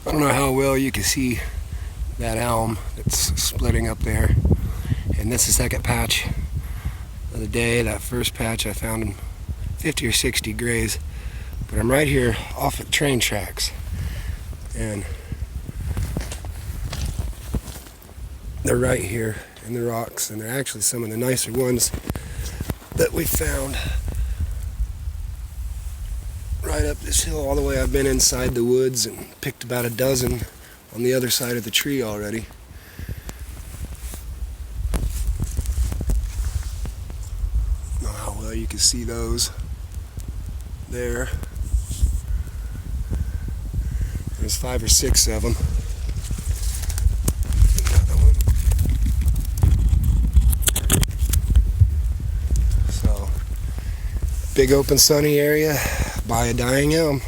I don't know how well you can see that elm that's splitting up there. And this is the second patch of the day. That first patch I found in 50 or 60 grays. But I'm right here off at train tracks. And they're right here in the rocks. And they're actually some of the nicer ones that we found. Right up this hill all the way. I've been inside the woods and picked about a dozen on the other side of the tree already. I don't know how well you can see those there. There's 5 or 6 of them. Another one. So, big open sunny area by a dying elm.